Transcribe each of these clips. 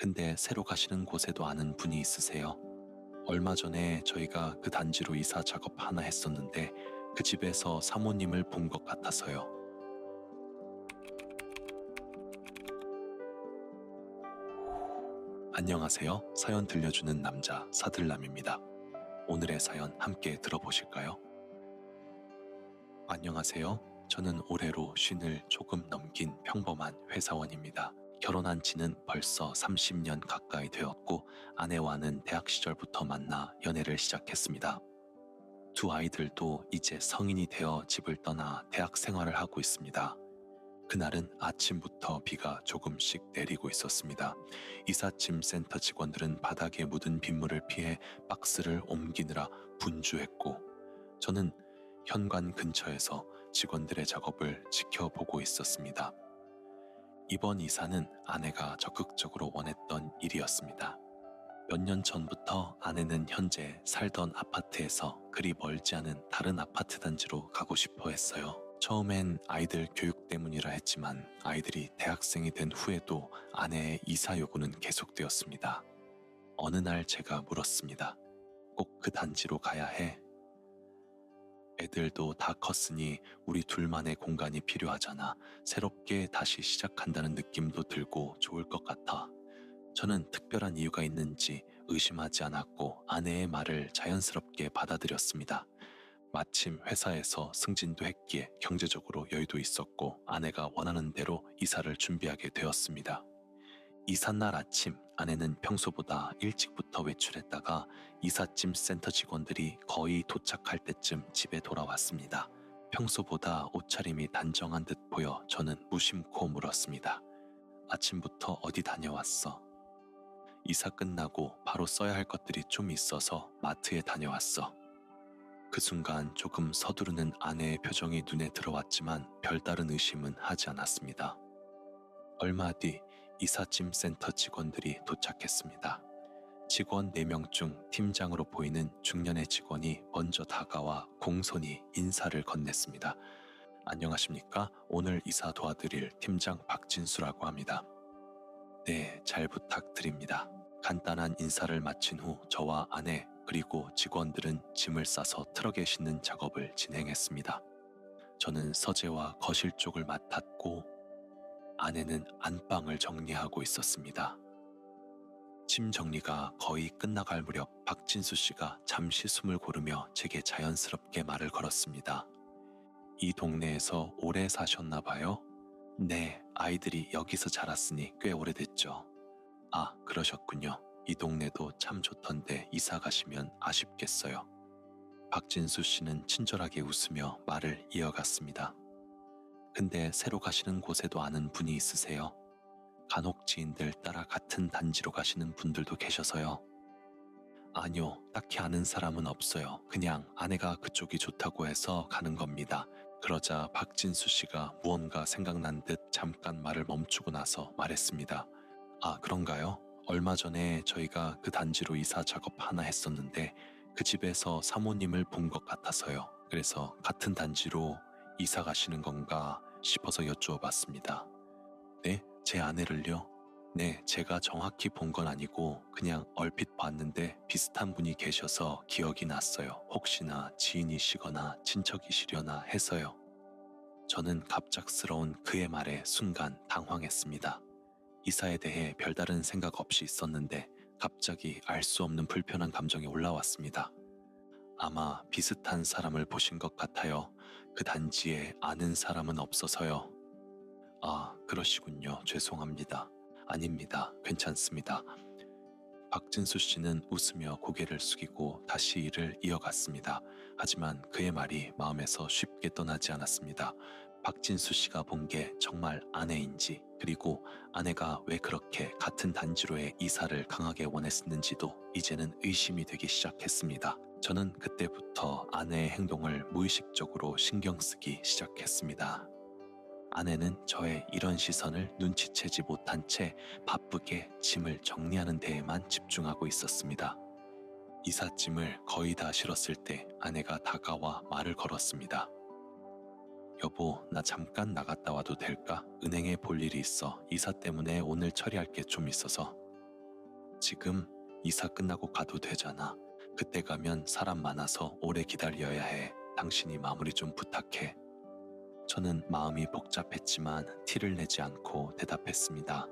근데 새로 가시는 곳에도 아는 분이 있으세요? 얼마 전에 저희가 그 단지로 이사 작업 하나 했었는데 그 집에서 사모님을 본 것 같아서요. 안녕하세요. 사연 들려주는 남자 사들남입니다. 오늘의 사연 함께 들어보실까요? 안녕하세요. 저는 올해로 50을 조금 넘긴 평범한 회사원입니다. 결혼한 지는 벌써 30년 가까이 되었고 아내와는 대학 시절부터 만나 연애를 시작했습니다. 두 아이들도 이제 성인이 되어 집을 떠나 대학 생활을 하고 있습니다. 그날은 아침부터 비가 조금씩 내리고 있었습니다. 이삿짐 센터 직원들은 바닥에 묻은 빗물을 피해 박스를 옮기느라 분주했고 저는 현관 근처에서 직원들의 작업을 지켜보고 있었습니다. 이번 이사는 아내가 적극적으로 원했던 일이었습니다. 몇 년 전부터 아내는 현재 살던 아파트에서 그리 멀지 않은 다른 아파트 단지로 가고 싶어 했어요. 처음엔 아이들 교육 때문이라 했지만 아이들이 대학생이 된 후에도 아내의 이사 요구는 계속되었습니다. 어느 날 제가 물었습니다. 꼭 그 단지로 가야 해? 애들도 다 컸으니 우리 둘만의 공간이 필요하잖아. 새롭게 다시 시작한다는 느낌도 들고 좋을 것 같아. 저는 특별한 이유가 있는지 의심하지 않았고 아내의 말을 자연스럽게 받아들였습니다. 마침 회사에서 승진도 했기에 경제적으로 여유도 있었고 아내가 원하는 대로 이사를 준비하게 되었습니다. 이삿날 아침 아내는 평소보다 일찍부터 외출했다가 이삿짐 센터 직원들이 거의 도착할 때쯤 집에 돌아왔습니다. 평소보다 옷차림이 단정한 듯 보여 저는 무심코 물었습니다. 아침부터 어디 다녀왔어? 이사 끝나고 바로 써야 할 것들이 좀 있어서 마트에 다녀왔어. 그 순간 조금 서두르는 아내의 표정이 눈에 들어왔지만 별다른 의심은 하지 않았습니다. 얼마 뒤 이삿짐 센터 직원들이 도착했습니다. 직원 4명 중 팀장으로 보이는 중년의 직원이 먼저 다가와 공손히 인사를 건넸습니다. 안녕하십니까? 오늘 이사 도와드릴 팀장 박진수라고 합니다. 네, 잘 부탁드립니다. 간단한 인사를 마친 후 저와 아내 그리고 직원들은 짐을 싸서 트럭에 싣는 작업을 진행했습니다. 저는 서재와 거실 쪽을 맡았고 아내는 안방을 정리하고 있었습니다. 짐 정리가 거의 끝나갈 무렵 박진수 씨가 잠시 숨을 고르며 제게 자연스럽게 말을 걸었습니다. 이 동네에서 오래 사셨나 봐요? 네, 아이들이 여기서 자랐으니 꽤 오래됐죠. 아, 그러셨군요. 이 동네도 참 좋던데 이사 가시면 아쉽겠어요. 박진수 씨는 친절하게 웃으며 말을 이어갔습니다. 근데 새로 가시는 곳에도 아는 분이 있으세요? 간혹 지인들 따라 같은 단지로 가시는 분들도 계셔서요. 아니요, 딱히 아는 사람은 없어요. 그냥 아내가 그쪽이 좋다고 해서 가는 겁니다. 그러자 박진수 씨가 무언가 생각난 듯 잠깐 말을 멈추고 나서 말했습니다. 아, 그런가요? 얼마 전에 저희가 그 단지로 이사 작업 하나 했었는데 그 집에서 사모님을 본 것 같아서요. 그래서 같은 단지로 이사 가시는 건가 싶어서 여쭈어봤습니다. 네? 제 아내를요? 네, 제가 정확히 본 건 아니고 그냥 얼핏 봤는데 비슷한 분이 계셔서 기억이 났어요. 혹시나 지인이시거나 친척이시려나 해서요. 저는 갑작스러운 그의 말에 순간 당황했습니다. 이사에 대해 별다른 생각 없이 있었는데 갑자기 알 수 없는 불편한 감정이 올라왔습니다. 아마 비슷한 사람을 보신 것 같아요. 그 단지에 아는 사람은 없어서요. 아, 그러시군요. 죄송합니다. 아닙니다. 괜찮습니다. 박진수 씨는 웃으며 고개를 숙이고 다시 일을 이어갔습니다. 하지만 그의 말이 마음에서 쉽게 떠나지 않았습니다. 박진수 씨가 본 게 정말 아내인지 그리고 아내가 왜 그렇게 같은 단지로의 이사를 강하게 원했는지도 이제는 의심이 되기 시작했습니다. 저는 그때부터 아내의 행동을 무의식적으로 신경 쓰기 시작했습니다. 아내는 저의 이런 시선을 눈치채지 못한 채 바쁘게 짐을 정리하는 데에만 집중하고 있었습니다. 이삿짐을 거의 다 실었을 때 아내가 다가와 말을 걸었습니다. 여보, 나 잠깐 나갔다 와도 될까? 은행에 볼 일이 있어. 이사 때문에 오늘 처리할 게 좀 있어서. 지금 이사 끝나고 가도 되잖아. 그때 가면 사람 많아서 오래 기다려야 해. 당신이 마무리 좀 부탁해. 저는 마음이 복잡했지만 티를 내지 않고 대답했습니다.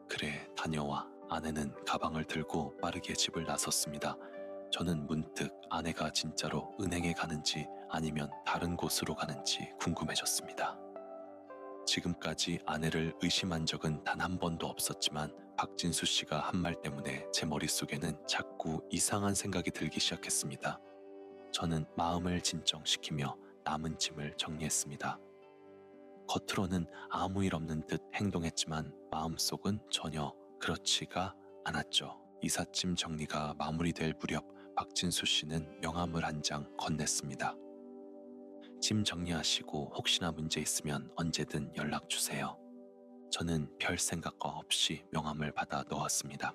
그래, 다녀와. 아내는 가방을 들고 빠르게 집을 나섰습니다. 저는 문득 아내가 진짜로 은행에 가는지 아니면 다른 곳으로 가는지 궁금해졌습니다. 지금까지 아내를 의심한 적은 단 한 번도 없었지만 박진수 씨가 한 말 때문에 제 머릿속에는 자꾸 이상한 생각이 들기 시작했습니다. 저는 마음을 진정시키며 남은 짐을 정리했습니다. 겉으로는 아무 일 없는 듯 행동했지만 마음속은 전혀 그렇지가 않았죠. 이삿짐 정리가 마무리될 무렵 박진수 씨는 명함을 한 장 건넸습니다. 짐 정리하시고 혹시나 문제 있으면 언제든 연락 주세요. 저는 별 생각과 없이 명함을 받아 넣었습니다.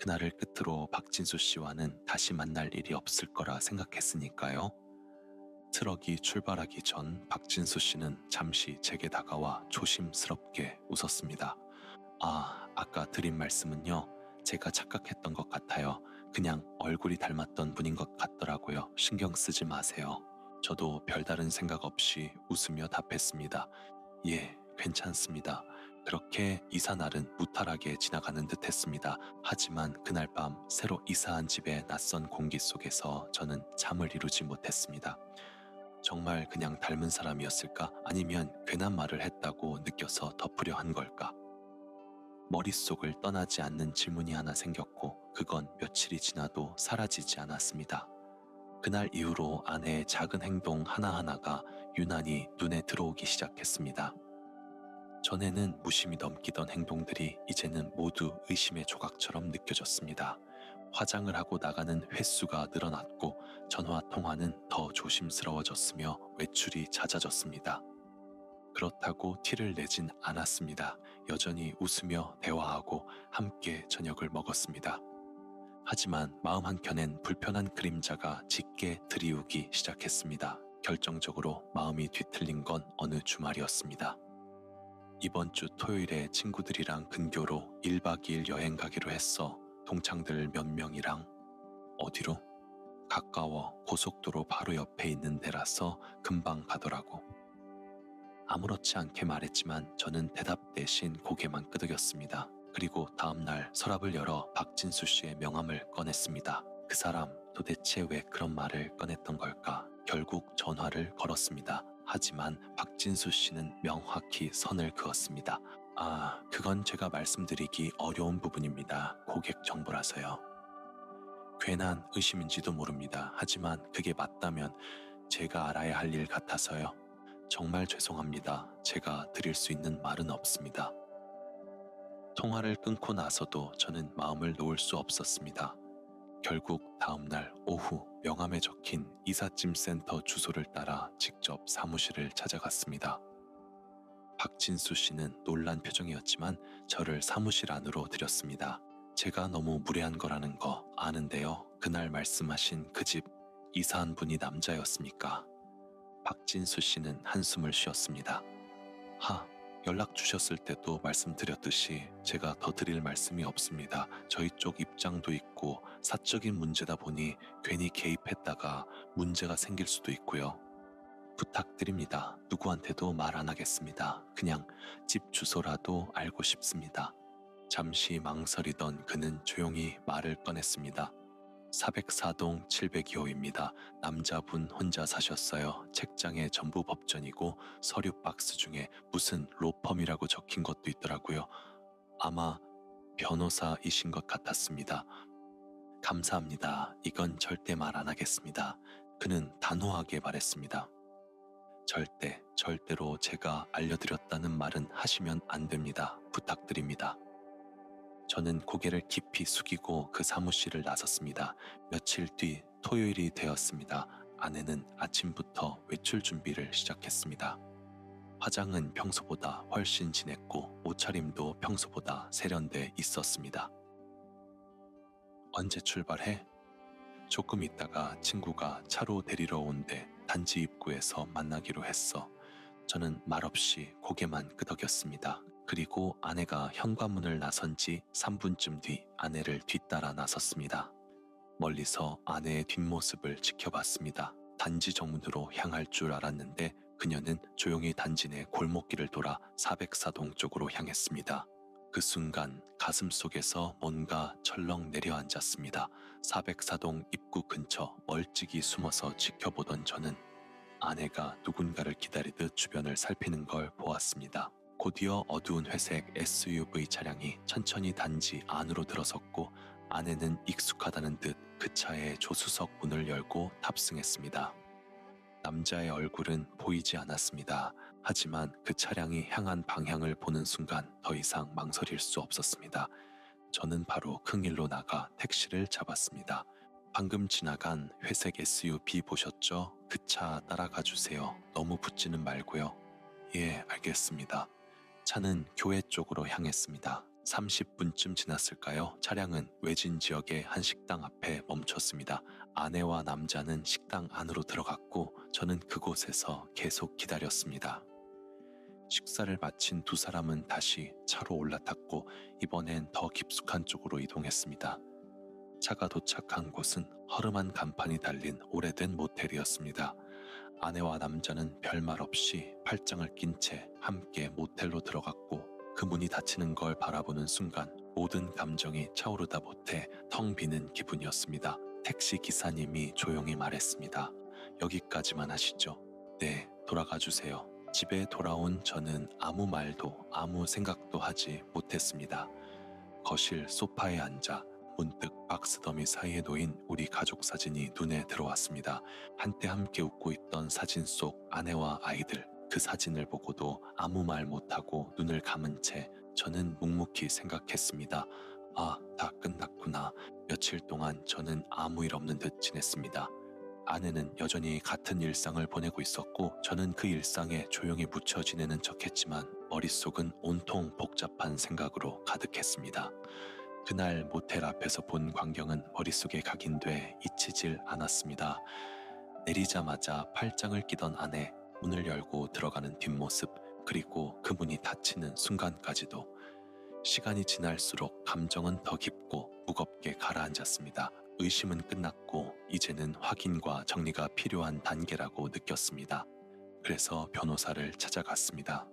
그날을 끝으로 박진수 씨와는 다시 만날 일이 없을 거라 생각했으니까요. 트럭이 출발하기 전 박진수 씨는 잠시 제게 다가와 조심스럽게 웃었습니다. 아까 드린 말씀은요. 제가 착각했던 것 같아요. 그냥 얼굴이 닮았던 분인 것 같더라고요. 신경 쓰지 마세요. 저도 별다른 생각 없이 웃으며 답했습니다. 예, 괜찮습니다. 그렇게 이사 날은 무탈하게 지나가는 듯 했습니다. 하지만 그날 밤 새로 이사한 집의 낯선 공기 속에서 저는 잠을 이루지 못했습니다. 정말 그냥 닮은 사람이었을까? 아니면 괜한 말을 했다고 느껴서 덮으려 한 걸까? 머릿속을 떠나지 않는 질문이 하나 생겼고 그건 며칠이 지나도 사라지지 않았습니다. 그날 이후로 아내의 작은 행동 하나하나가 유난히 눈에 들어오기 시작했습니다. 전에는 무심히 넘기던 행동들이 이제는 모두 의심의 조각처럼 느껴졌습니다. 화장을 하고 나가는 횟수가 늘어났고 전화 통화는 더 조심스러워졌으며 외출이 잦아졌습니다. 그렇다고 티를 내진 않았습니다. 여전히 웃으며 대화하고 함께 저녁을 먹었습니다. 하지만 마음 한켠엔 불편한 그림자가 짙게 드리우기 시작했습니다. 결정적으로 마음이 뒤틀린 건 어느 주말이었습니다. 이번 주 토요일에 친구들이랑 근교로 1박 2일 여행 가기로 했어. 동창들 몇 명이랑. 어디로? 가까워. 고속도로 바로 옆에 있는 데라서 금방 가더라고. 아무렇지 않게 말했지만 저는 대답 대신 고개만 끄덕였습니다. 그리고 다음날 서랍을 열어 박진수 씨의 명함을 꺼냈습니다. 그 사람 도대체 왜 그런 말을 꺼냈던 걸까? 결국 전화를 걸었습니다. 하지만 박진수 씨는 명확히 선을 그었습니다. 그건 제가 말씀드리기 어려운 부분입니다. 고객 정보라서요. 괜한 의심인지도 모릅니다. 하지만 그게 맞다면 제가 알아야 할 일 같아서요. 정말 죄송합니다. 제가 드릴 수 있는 말은 없습니다. 통화를 끊고 나서도 저는 마음을 놓을 수 없었습니다. 결국 다음날 오후 명함에 적힌 이삿짐 센터 주소를 따라 직접 사무실을 찾아갔습니다. 박진수 씨는 놀란 표정이었지만 저를 사무실 안으로 들였습니다. 제가 너무 무례한 거라는 거 아는데요. 그날 말씀하신 그 집 이사한 분이 남자였습니까? 박진수 씨는 한숨을 쉬었습니다. 연락 주셨을 때도 말씀드렸듯이 제가 더 드릴 말씀이 없습니다. 저희 쪽 입장도 있고 사적인 문제다 보니 괜히 개입했다가 문제가 생길 수도 있고요. 부탁드립니다. 누구한테도 말 안 하겠습니다. 그냥 집 주소라도 알고 싶습니다. 잠시 망설이던 그는 조용히 말을 꺼냈습니다. 404동 702호입니다. 남자분 혼자 사셨어요. 책장에 전부 법전이고 서류 박스 중에 무슨 로펌이라고 적힌 것도 있더라고요. 아마 변호사이신 것 같았습니다. 감사합니다. 이건 절대 말 안 하겠습니다. 그는 단호하게 말했습니다. 절대로 제가 알려드렸다는 말은 하시면 안 됩니다. 부탁드립니다. 저는 고개를 깊이 숙이고 그 사무실을 나섰습니다. 며칠 뒤 토요일이 되었습니다. 아내는 아침부터 외출 준비를 시작했습니다. 화장은 평소보다 훨씬 진했고 옷차림도 평소보다 세련돼 있었습니다. 언제 출발해? 조금 있다가 친구가 차로 데리러 온대. 단지 입구에서 만나기로 했어. 저는 말없이 고개만 끄덕였습니다. 그리고 아내가 현관문을 나선 지 3분쯤 뒤 아내를 뒤따라 나섰습니다. 멀리서 아내의 뒷모습을 지켜봤습니다. 단지 정문으로 향할 줄 알았는데 그녀는 조용히 단지 내 골목길을 돌아 404동 쪽으로 향했습니다. 그 순간 가슴 속에서 뭔가 철렁 내려앉았습니다. 404동 입구 근처 멀찍이 숨어서 지켜보던 저는 아내가 누군가를 기다리듯 주변을 살피는 걸 보았습니다. 곧이어 어두운 회색 SUV 차량이 천천히 단지 안으로 들어섰고 아내는 익숙하다는 듯 그 차의 조수석 문을 열고 탑승했습니다. 남자의 얼굴은 보이지 않았습니다. 하지만 그 차량이 향한 방향을 보는 순간 더 이상 망설일 수 없었습니다. 저는 바로 큰 길로 나가 택시를 잡았습니다. 방금 지나간 회색 SUV 보셨죠? 그 차 따라가 주세요. 너무 붙지는 말고요. 예, 알겠습니다. 차는 교회 쪽으로 향했습니다. 30분쯤 지났을까요? 차량은 외진 지역의 한 식당 앞에 멈췄습니다. 아내와 남자는 식당 안으로 들어갔고 저는 그곳에서 계속 기다렸습니다. 식사를 마친 두 사람은 다시 차로 올라탔고 이번엔 더 깊숙한 쪽으로 이동했습니다. 차가 도착한 곳은 허름한 간판이 달린 오래된 모텔이었습니다. 아내와 남자는 별말 없이 팔짱을 낀 채 함께 모텔로 들어갔고 그 문이 닫히는 걸 바라보는 순간 모든 감정이 차오르다 못해 텅 비는 기분이었습니다. 택시 기사님이 조용히 말했습니다. 여기까지만 하시죠. 네, 돌아가 주세요. 집에 돌아온 저는 아무 말도 아무 생각도 하지 못했습니다. 거실 소파에 앉아 문득 박스 더미 사이에 놓인 우리 가족 사진이 눈에 들어왔습니다. 한때 함께 웃고 있던 사진 속 아내와 아이들, 그 사진을 보고도 아무 말 못하고 눈을 감은 채 저는 묵묵히 생각했습니다. 아, 다 끝났구나. 며칠 동안 저는 아무 일 없는 듯 지냈습니다. 아내는 여전히 같은 일상을 보내고 있었고 저는 그 일상에 조용히 묻혀 지내는 척했지만 머릿속은 온통 복잡한 생각으로 가득했습니다. 그날 모텔 앞에서 본 광경은 머릿속에 각인돼 잊히질 않았습니다. 내리자마자 팔짱을 끼던 아내, 문을 열고 들어가는 뒷모습, 그리고 그 문이 닫히는 순간까지도. 시간이 지날수록 감정은 더 깊고 무겁게 가라앉았습니다. 의심은 끝났고 이제는 확인과 정리가 필요한 단계라고 느꼈습니다. 그래서 변호사를 찾아갔습니다.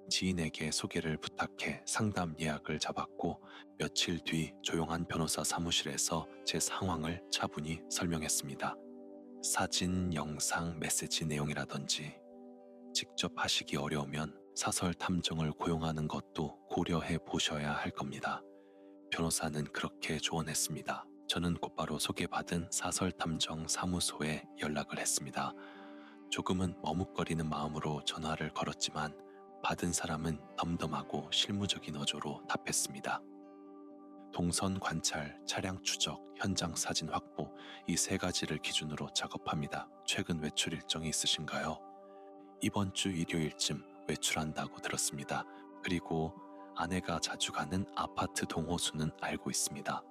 지인에게 소개를 부탁해 상담 예약을 잡았고 며칠 뒤 조용한 변호사 사무실에서 제 상황을 차분히 설명했습니다. 사진, 영상, 메시지 내용이라든지 직접 하시기 어려우면 사설 탐정을 고용하는 것도 고려해 보셔야 할 겁니다. 변호사는 그렇게 조언했습니다. 저는 곧바로 소개받은 사설 탐정 사무소에 연락을 했습니다. 조금은 머뭇거리는 마음으로 전화를 걸었지만 받은 사람은 덤덤하고 실무적인 어조로 답했습니다. 동선 관찰, 차량 추적, 현장 사진 확보, 이 세 가지를 기준으로 작업합니다. 최근 외출 일정이 있으신가요? 이번 주 일요일쯤 외출한다고 들었습니다. 그리고 아내가 자주 가는 아파트 동호수는 알고 있습니다.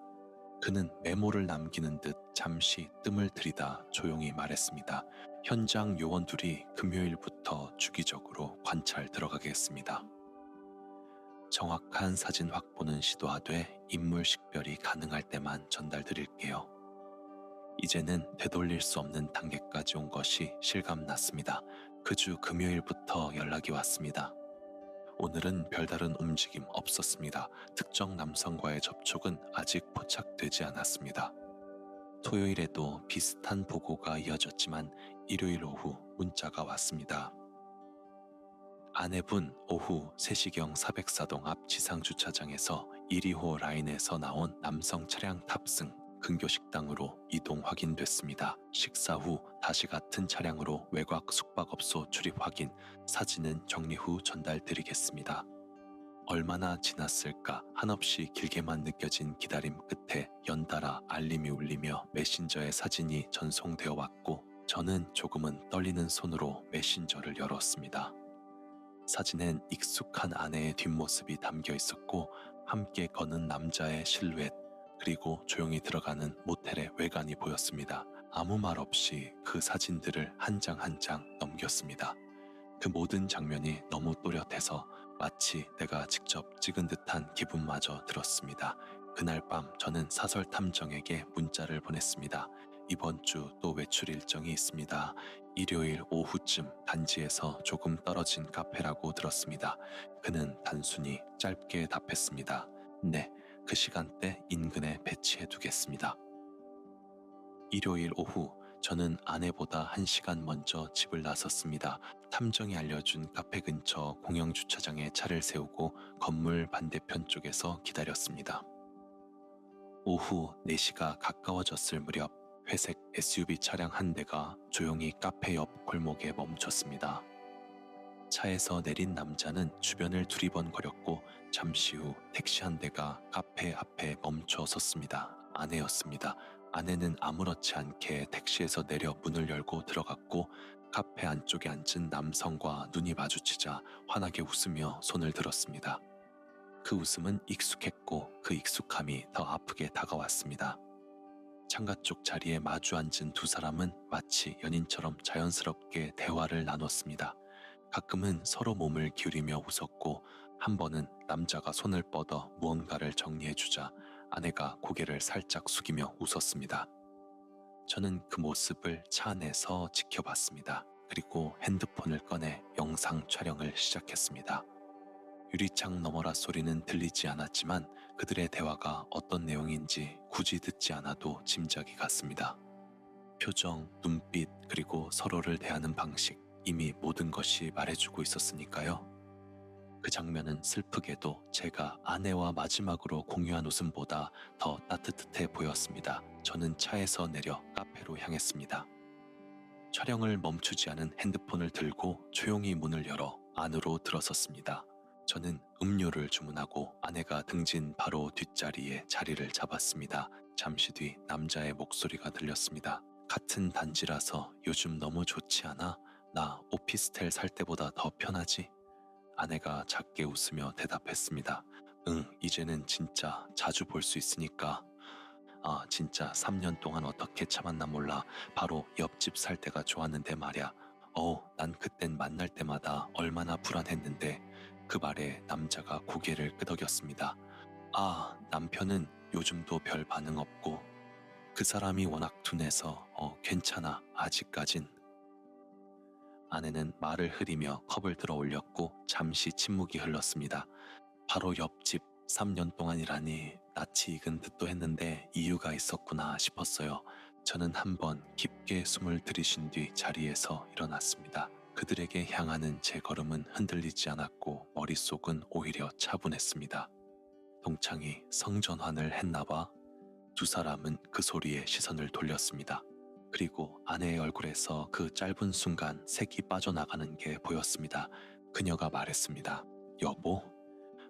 그는 메모를 남기는 듯 잠시 뜸을 들이다 조용히 말했습니다. 현장 요원 둘이 금요일부터 주기적으로 관찰 들어가겠습니다. 정확한 사진 확보는 시도하되 인물 식별이 가능할 때만 전달드릴게요. 이제는 되돌릴 수 없는 단계까지 온 것이 실감났습니다. 그 주 금요일부터 연락이 왔습니다. 오늘은 별다른 움직임 없었습니다. 특정 남성과의 접촉은 아직 포착되지 않았습니다. 토요일에도 비슷한 보고가 이어졌지만 일요일 오후 문자가 왔습니다. 아내분 오후 3시경 404동 앞 지상주차장에서 1,2호 라인에서 나온 남성 차량 탑승 근교식당으로 이동 확인됐습니다. 식사 후 다시 같은 차량으로 외곽 숙박업소 출입 확인, 사진은 정리 후 전달드리겠습니다. 얼마나 지났을까 한없이 길게만 느껴진 기다림 끝에 연달아 알림이 울리며 메신저에 사진이 전송되어 왔고 저는 조금은 떨리는 손으로 메신저를 열었습니다. 사진엔 익숙한 아내의 뒷모습이 담겨 있었고 함께 걷는 남자의 실루엣 그리고 조용히 들어가는 모텔의 외관이 보였습니다. 아무 말 없이 그 사진들을 한 장 한 장 넘겼습니다. 그 모든 장면이 너무 또렷해서 마치 내가 직접 찍은 듯한 기분마저 들었습니다. 그날 밤 저는 사설 탐정에게 문자를 보냈습니다. 이번 주 또 외출 일정이 있습니다. 일요일 오후쯤 단지에서 조금 떨어진 카페라고 들었습니다. 그는 단순히 짧게 답했습니다. 네, 그 시간대 인근에 배치해 두겠습니다. 일요일 오후 저는 아내보다 1시간 먼저 집을 나섰습니다. 탐정이 알려준 카페 근처 공영 주차장에 차를 세우고 건물 반대편 쪽에서 기다렸습니다. 오후 4시가 가까워졌을 무렵 회색 SUV 차량 한 대가 조용히 카페 옆 골목에 멈췄습니다. 차에서 내린 남자는 주변을 두리번거렸고 잠시 후 택시 한 대가 카페 앞에 멈춰 섰습니다. 아내였습니다. 아내는 아무렇지 않게 택시에서 내려 문을 열고 들어갔고 카페 안쪽에 앉은 남성과 눈이 마주치자 환하게 웃으며 손을 들었습니다. 그 웃음은 익숙했고 그 익숙함이 더 아프게 다가왔습니다. 창가 쪽 자리에 마주 앉은 두 사람은 마치 연인처럼 자연스럽게 대화를 나눴습니다. 가끔은 서로 몸을 기울이며 웃었고 한 번은 남자가 손을 뻗어 무언가를 정리해주자 아내가 고개를 살짝 숙이며 웃었습니다. 저는 그 모습을 차 안에서 지켜봤습니다. 그리고 핸드폰을 꺼내 영상 촬영을 시작했습니다. 유리창 너머라 소리는 들리지 않았지만 그들의 대화가 어떤 내용인지 굳이 듣지 않아도 짐작이 갔습니다. 표정, 눈빛, 그리고 서로를 대하는 방식, 이미 모든 것이 말해주고 있었으니까요. 그 장면은 슬프게도 제가 아내와 마지막으로 공유한 웃음보다 더 따뜻해 보였습니다. 저는 차에서 내려 카페로 향했습니다. 촬영을 멈추지 않은 핸드폰을 들고 조용히 문을 열어 안으로 들어섰습니다. 저는 음료를 주문하고 아내가 등진 바로 뒷자리에 자리를 잡았습니다. 잠시 뒤 남자의 목소리가 들렸습니다. 같은 단지라서 요즘 너무 좋지 않아? 나 오피스텔 살 때보다 더 편하지? 아내가 작게 웃으며 대답했습니다. 응, 이제는 진짜 자주 볼 수 있으니까. 아, 진짜 3년 동안 어떻게 참았나 몰라. 바로 옆집 살 때가 좋았는데 말야. 난 그땐 만날 때마다 얼마나 불안했는데. 그 말에 남자가 고개를 끄덕였습니다. 아, 남편은 요즘도 별 반응 없고 그 사람이 워낙 둔해서 괜찮아, 아직까진. 아내는 말을 흐리며 컵을 들어 올렸고 잠시 침묵이 흘렀습니다. 바로 옆집 3년 동안이라니 낯이 익은 듯도 했는데 이유가 있었구나 싶었어요. 저는 한번 깊게 숨을 들이쉰 뒤 자리에서 일어났습니다. 그들에게 향하는 제 걸음은 흔들리지 않았고 머릿속은 오히려 차분했습니다. 동창이 성전환을 했나봐. 두 사람은 그 소리에 시선을 돌렸습니다. 그리고 아내의 얼굴에서 그 짧은 순간 색이 빠져나가는 게 보였습니다. 그녀가 말했습니다. 여보,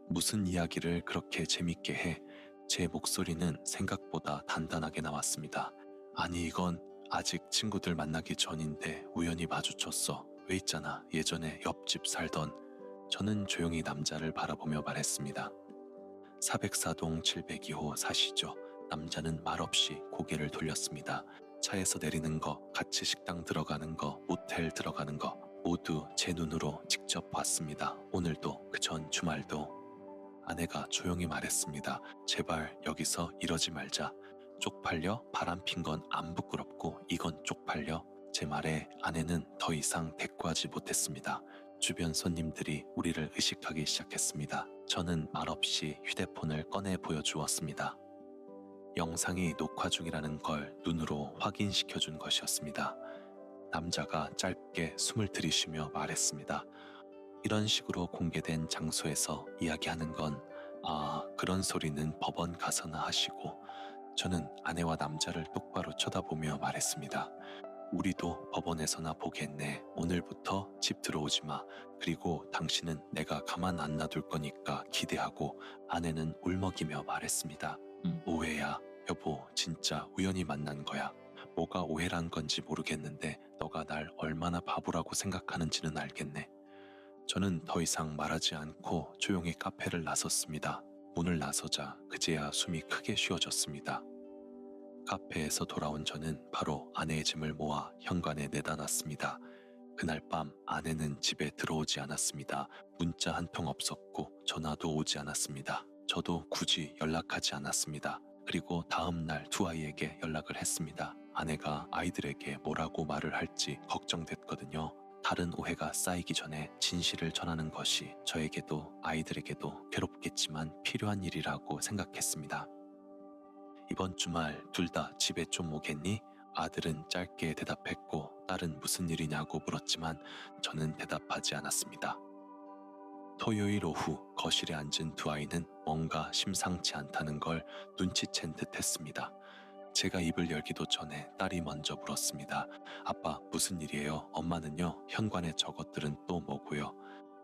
무슨 이야기를 그렇게 재밌게 해? 제 목소리는 생각보다 단단하게 나왔습니다. 아니, 이건 아직 친구들 만나기 전인데 우연히 마주쳤어. 왜 있잖아, 예전에 옆집 살던. 저는 조용히 남자를 바라보며 말했습니다. 404동 702호 사시죠? 남자는 말없이 고개를 돌렸습니다. 차에서 내리는 거, 같이 식당 들어가는 거, 모텔 들어가는 거 모두 제 눈으로 직접 봤습니다. 오늘도 그 전 주말도. 아내가 조용히 말했습니다. 제발 여기서 이러지 말자. 쪽팔려? 바람핀 건 안 부끄럽고 이건 쪽팔려? 제 말에 아내는 더 이상 대꾸하지 못했습니다. 주변 손님들이 우리를 의식하기 시작했습니다. 저는 말없이 휴대폰을 꺼내 보여주었습니다. 영상이 녹화 중이라는 걸 눈으로 확인시켜준 것이었습니다. 남자가 짧게 숨을 들이쉬며 말했습니다. 이런 식으로 공개된 장소에서 이야기하는 건 그런 소리는 법원 가서나 하시고. 저는 아내와 남자를 똑바로 쳐다보며 말했습니다. 우리도 법원에서나 보겠네. 오늘부터 집 들어오지 마. 그리고 당신은 내가 가만 안 놔둘 거니까 기대하고. 아내는 울먹이며 말했습니다. 오해야. 여보, 진짜 우연히 만난 거야. 뭐가 오해란 건지 모르겠는데 너가 날 얼마나 바보라고 생각하는지는 알겠네. 저는 더 이상 말하지 않고 조용히 카페를 나섰습니다. 문을 나서자 그제야 숨이 크게 쉬어졌습니다. 카페에서 돌아온 저는 바로 아내의 짐을 모아 현관에 내다 놨습니다. 그날 밤 아내는 집에 들어오지 않았습니다. 문자 한 통 없었고 전화도 오지 않았습니다. 저도 굳이 연락하지 않았습니다. 그리고 다음 날 두 아이에게 연락을 했습니다. 아내가 아이들에게 뭐라고 말을 할지 걱정됐거든요. 다른 오해가 쌓이기 전에 진실을 전하는 것이 저에게도 아이들에게도 괴롭겠지만 필요한 일이라고 생각했습니다. 이번 주말 둘 다 집에 좀 오겠니? 아들은 짧게 대답했고 딸은 무슨 일이냐고 물었지만 저는 대답하지 않았습니다. 토요일 오후 거실에 앉은 두 아이는 뭔가 심상치 않다는 걸 눈치챈 듯 했습니다. 제가 입을 열기도 전에 딸이 먼저 물었습니다. 아빠, 무슨 일이에요? 엄마는요? 현관에 저것들은 또 뭐고요?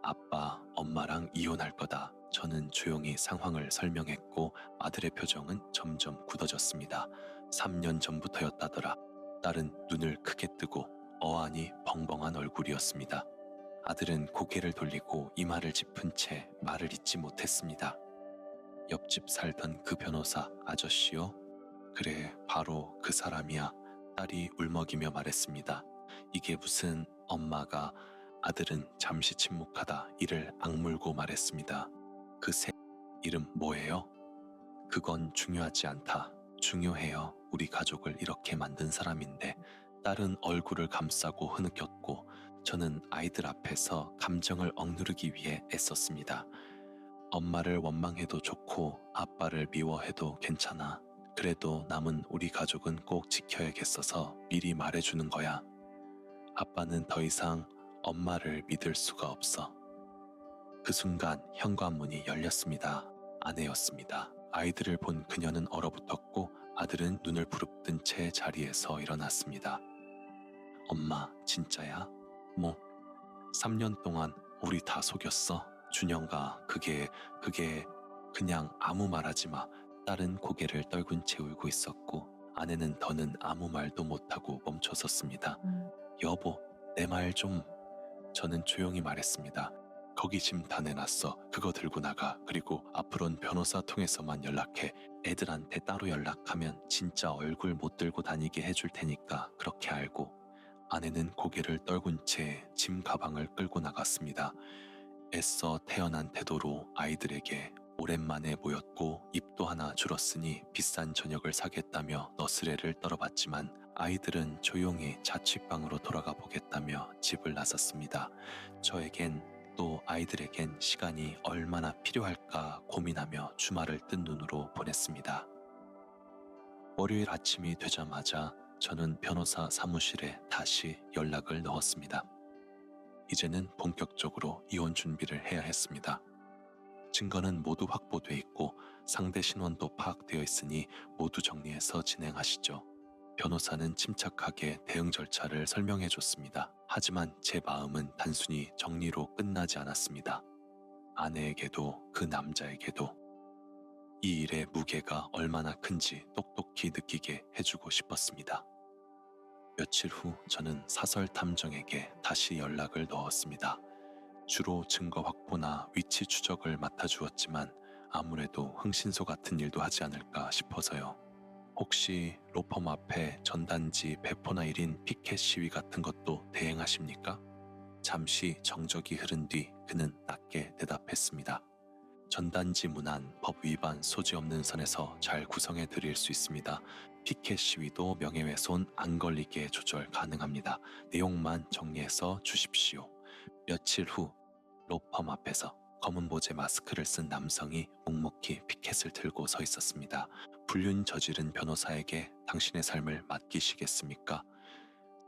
아빠, 엄마랑 이혼할 거다. 저는 조용히 상황을 설명했고 아들의 표정은 점점 굳어졌습니다. 3년 전부터였다더라. 딸은 눈을 크게 뜨고 어안이 벙벙한 얼굴이었습니다. 아들은 고개를 돌리고 이마를 짚은 채 말을 잇지 못했습니다. 옆집 살던 그 변호사 아저씨요? 그래, 바로 그 사람이야. 딸이 울먹이며 말했습니다. 이게 무슨 엄마가. 아들은 잠시 침묵하다 이를 악물고 말했습니다. 그 새 이름 뭐예요? 그건 중요하지 않다. 중요해요. 우리 가족을 이렇게 만든 사람인데. 딸은 얼굴을 감싸고 흐느꼈고 저는 아이들 앞에서 감정을 억누르기 위해 애썼습니다. 엄마를 원망해도 좋고 아빠를 미워해도 괜찮아. 그래도 남은 우리 가족은 꼭 지켜야겠어서 미리 말해주는 거야. 아빠는 더 이상 엄마를 믿을 수가 없어. 그 순간 현관문이 열렸습니다. 아내였습니다. 아이들을 본 그녀는 얼어붙었고 아들은 눈을 부릅뜬 채 자리에서 일어났습니다. 엄마, 진짜야? 뭐? 3년 동안 우리 다 속였어? 준영아, 그게 그냥 아무 말하지 마. 딸은 고개를 떨군 채 울고 있었고 아내는 더는 아무 말도 못하고 멈춰섰습니다. 여보, 내 말 좀. 저는 조용히 말했습니다. 거기 짐 다 내놨어. 그거 들고 나가. 그리고 앞으론 변호사 통해서만 연락해. 애들한테 따로 연락하면 진짜 얼굴 못 들고 다니게 해줄 테니까 그렇게 알고. 아내는 고개를 떨군 채 짐 가방을 끌고 나갔습니다. 애써 태어난 태도로 아이들에게 오랜만에 모였고 입도 하나 줄었으니 비싼 저녁을 사겠다며 너스레를 떨어봤지만 아이들은 조용히 자취방으로 돌아가 보겠다며 집을 나섰습니다. 저에겐 또 아이들에겐 시간이 얼마나 필요할까 고민하며 주말을 뜬 눈으로 보냈습니다. 월요일 아침이 되자마자 저는 변호사 사무실에 다시 연락을 넣었습니다. 이제는 본격적으로 이혼 준비를 해야 했습니다. 증거는 모두 확보돼 있고 상대 신원도 파악되어 있으니 모두 정리해서 진행하시죠. 변호사는 침착하게 대응 절차를 설명해 줬습니다. 하지만 제 마음은 단순히 정리로 끝나지 않았습니다. 아내에게도 그 남자에게도 이 일의 무게가 얼마나 큰지 똑똑히 느끼게 해주고 싶었습니다. 며칠 후 저는 사설 탐정에게 다시 연락을 넣었습니다. 주로 증거 확보나 위치 추적을 맡아주었지만 아무래도 흥신소 같은 일도 하지 않을까 싶어서요. 혹시 로펌 앞에 전단지 배포나 1인 피켓 시위 같은 것도 대행하십니까? 잠시 정적이 흐른 뒤 그는 낮게 대답했습니다. 전단지 문안, 법 위반 소지 없는 선에서 잘 구성해 드릴 수 있습니다. 피켓 시위도 명예훼손 안 걸리게 조절 가능합니다. 내용만 정리해서 주십시오. 며칠 후 로펌 앞에서 검은 보제 마스크를 쓴 남성이 묵묵히 피켓을 들고 서 있었습니다. 불륜 저지른 변호사에게 당신의 삶을 맡기시겠습니까?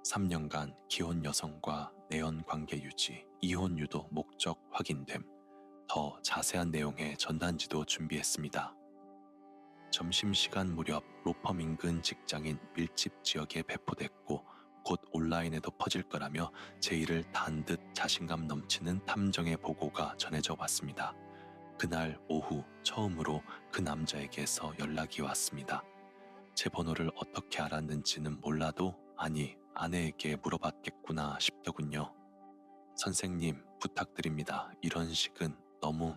3년간 기혼 여성과 내연 관계 유지, 이혼 유도 목적 확인됨. 더 자세한 내용의 전단지도 준비했습니다. 점심시간 무렵 로펌 인근 직장인 밀집 지역에 배포됐고 곧 온라인에도 퍼질 거라며 제 일을 단 듯 자신감 넘치는 탐정의 보고가 전해져 왔습니다. 그날 오후 처음으로 그 남자에게서 연락이 왔습니다. 제 번호를 어떻게 알았는지는 몰라도 아니 아내에게 물어봤겠구나 싶더군요. 선생님 부탁드립니다. 이런 식은 너무...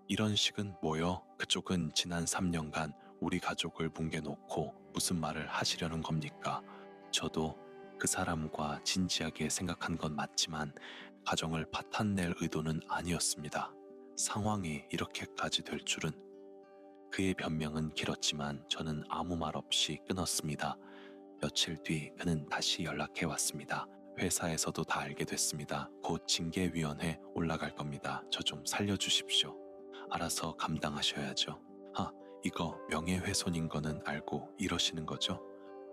이런 식은 뭐요? 그쪽은 지난 3년간 우리 가족을 뭉개놓고 무슨 말을 하시려는 겁니까? 저도 그 사람과 진지하게 생각한 건 맞지만 가정을 파탄낼 의도는 아니었습니다. 상황이 이렇게까지 될 줄은. 그의 변명은 길었지만 저는 아무 말 없이 끊었습니다. 며칠 뒤 그는 다시 연락해 왔습니다. 회사에서도 다 알게 됐습니다. 곧 징계위원회 올라갈 겁니다. 저 좀 살려주십시오. 알아서 감당하셔야죠. 이거 명예훼손인 거는 알고 이러시는 거죠?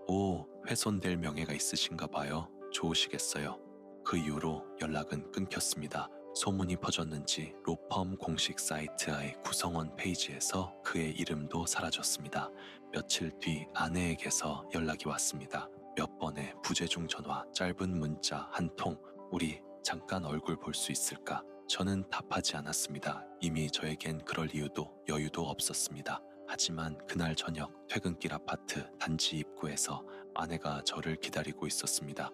오, 훼손될 명예가 있으신가 봐요. 좋으시겠어요. 그 이후로 연락은 끊겼습니다. 소문이 퍼졌는지 로펌 공식 사이트의 구성원 페이지에서 그의 이름도 사라졌습니다. 며칠 뒤 아내에게서 연락이 왔습니다. 몇 번의 부재중 전화, 짧은 문자 한 통, 우리 잠깐 얼굴 볼 수 있을까? 저는 답하지 않았습니다. 이미 저에겐 그럴 이유도 여유도 없었습니다. 하지만 그날 저녁 퇴근길 아파트 단지 입구에서 아내가 저를 기다리고 있었습니다.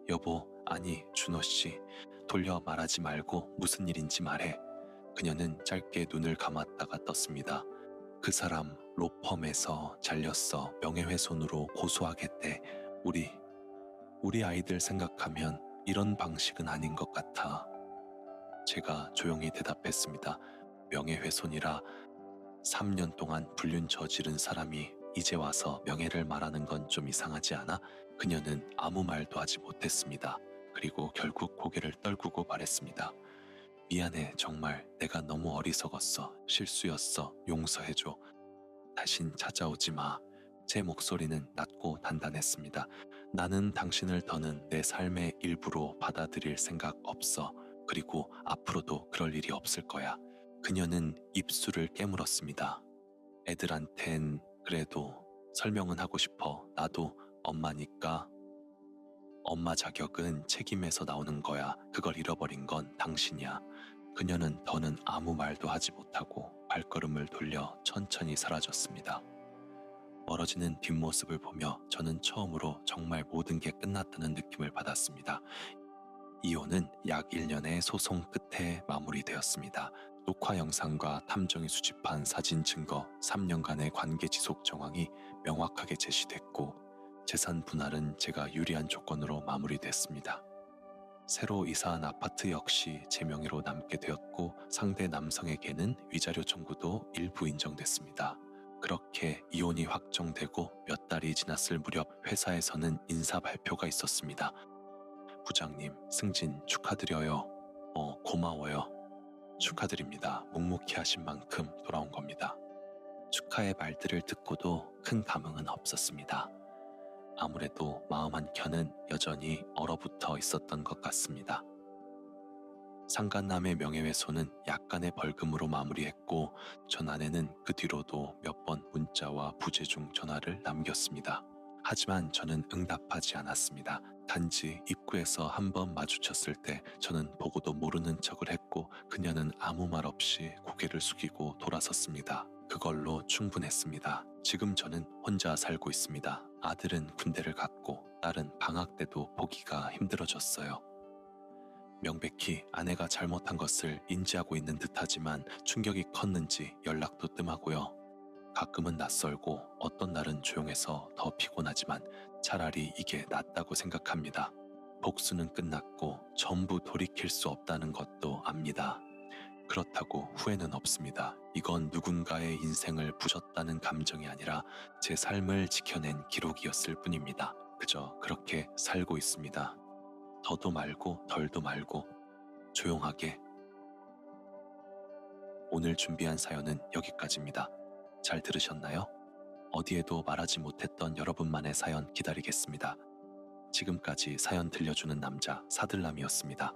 여보, 아니 준호 씨, 돌려 말하지 말고 무슨 일인지 말해. 그녀는 짧게 눈을 감았다가 떴습니다. 그 사람 로펌에서 잘렸어. 명예훼손으로 고소하겠대. 우리 아이들 생각하면 이런 방식은 아닌 것 같아. 제가 조용히 대답했습니다. 명예훼손이라 3년 동안 불륜 저지른 사람이 이제 와서 명예를 말하는 건 좀 이상하지 않아? 그녀는 아무 말도 하지 못했습니다. 그리고 결국 고개를 떨구고 말했습니다. 미안해, 정말 내가 너무 어리석었어. 실수였어. 용서해줘. 다신 찾아오지 마. 제 목소리는 낮고 단단했습니다. 나는 당신을 더는 내 삶의 일부로 받아들일 생각 없어. 그리고 앞으로도 그럴 일이 없을 거야. 그녀는 입술을 깨물었습니다. 애들한텐 그래도 설명은 하고 싶어. 나도 엄마니까. 엄마 자격은 책임에서 나오는 거야. 그걸 잃어버린 건 당신이야. 그녀는 더는 아무 말도 하지 못하고 발걸음을 돌려 천천히 사라졌습니다. 멀어지는 뒷모습을 보며 저는 처음으로 정말 모든 게 끝났다는 느낌을 받았습니다. 이혼은 약 1년의 소송 끝에 마무리되었습니다. 녹화 영상과 탐정이 수집한 사진 증거 3년간의 관계 지속 정황이 명확하게 제시됐고 재산 분할은 제가 유리한 조건으로 마무리됐습니다. 새로 이사한 아파트 역시 제 명의로 남게 되었고 상대 남성에게는 위자료 청구도 일부 인정됐습니다. 그렇게 이혼이 확정되고 몇 달이 지났을 무렵 회사에서는 인사 발표가 있었습니다. 부장님, 승진 축하드려요. 고마워요. 축하드립니다. 묵묵히 하신 만큼 돌아온 겁니다. 축하의 말들을 듣고도 큰 감흥은 없었습니다. 아무래도 마음 한켠은 여전히 얼어붙어 있었던 것 같습니다. 상간남의 명예훼손은 약간의 벌금으로 마무리했고 전 아내는 그 뒤로도 몇 번 문자와 부재중 전화를 남겼습니다. 하지만 저는 응답하지 않았습니다. 단지 입구에서 한번 마주쳤을 때 저는 보고도 모르는 척을 했고 그녀는 아무 말 없이 고개를 숙이고 돌아섰습니다. 그걸로 충분했습니다. 지금 저는 혼자 살고 있습니다. 아들은 군대를 갔고 딸은 방학 때도 보기가 힘들어졌어요. 명백히 아내가 잘못한 것을 인지하고 있는 듯하지만 충격이 컸는지 연락도 뜸하고요. 가끔은 낯설고 어떤 날은 조용해서 더 피곤하지만 차라리 이게 낫다고 생각합니다. 복수는 끝났고 전부 돌이킬 수 없다는 것도 압니다. 그렇다고 후회는 없습니다. 이건 누군가의 인생을 부셨다는 감정이 아니라 제 삶을 지켜낸 기록이었을 뿐입니다. 그저 그렇게 살고 있습니다. 더도 말고 덜도 말고 조용하게. 오늘 준비한 사연은 여기까지입니다. 잘 들으셨나요? 어디에도 말하지 못했던 여러분만의 사연 기다리겠습니다. 지금까지 사연 들려주는 남자 사들남이었습니다.